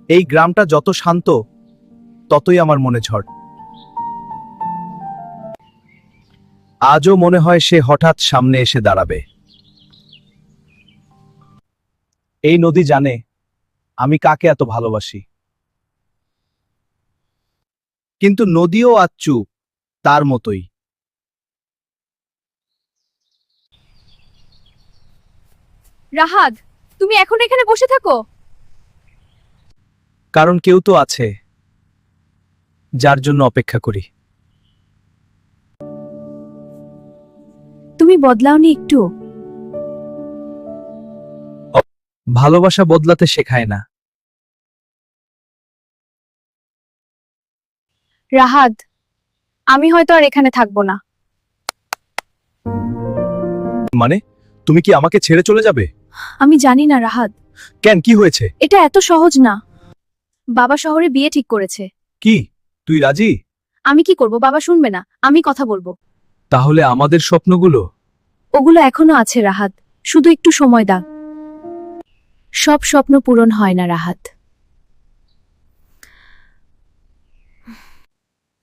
এই গ্রামটা যত শান্ত ততই আমার মনে ঝড়। আজও মনে হয় সে হঠাৎ সামনে এসে দাঁড়াবে। এই নদী জানে আমি কাকে এত ভালোবাসি, কিন্তু নদীও আজ চুপ, তার মতোই। রাহাত, তুমি এখন এখানে বসে থাকো। কারণ কেউ তো আছে যার জন্য অপেক্ষা করি। তুমি বদলাওনি একটু? ভালোবাসা বদলাতে শেখায় না। রাহাত, আমি হয়তো আর এখানে থাকবো না। মানে, তুমি কি আমাকে ছেড়ে চলে যাবে? আমি জানি না রাহাত, কেন, কি হয়েছে? এটা এত সহজ না। বাবা শহরে বিয়ে ঠিক করেছে। কি, তুই রাজি? আমি কি করব, বাবা শুনবে না, আমি কথা বলবো। তাহলে আমাদের স্বপ্নগুলো? ওগুলো এখনো আছে রাহাত, শুধু একটু সময় দাও। সব স্বপ্ন পূরণ হয় না রাহাত।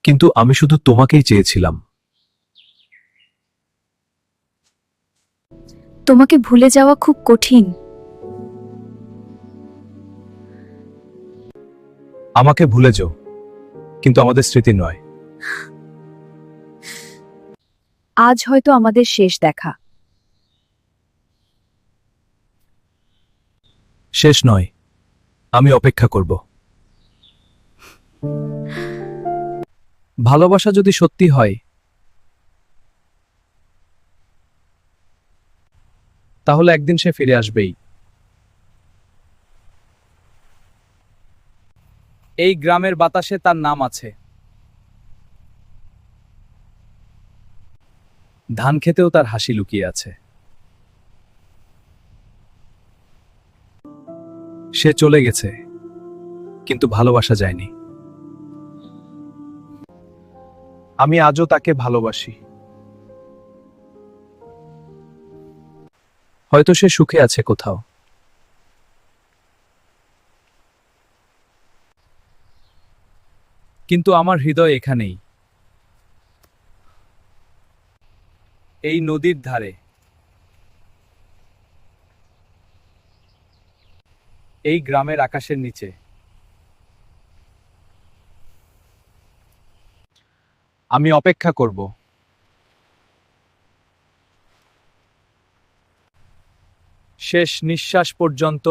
কিন্তু আমি শুধু তোমাকেই চেয়েছিলাম। তোমাকে ভুলে যাওয়া খুব কঠিন। আমাকে ভুলে যাও, কিন্তু আমাদের স্মৃতি নয়। আজ হয়তো আমাদের শেষ দেখা। শেষ নয়, আমি অপেক্ষা করব। ভালোবাসা যদি সত্যি হয়, তাহলে একদিন সে ফিরে আসবেই। এই গ্রামের বাতাসে তার নাম আছে। ধান খেতেও তার হাসি লুকিয়ে আছে। সে চলে গেছে, কিন্তু ভালোবাসা যায়নি। আমি আজও তাকে ভালোবাসি। হয়তো সে সুখে আছে কোথাও। কিন্তু আমার হৃদয় এখানেই, এই নদীর ধারে, এই গ্রামের আকাশের নিচে। আমি অপেক্ষা করব। শেষ নিঃশ্বাস পর্যন্ত।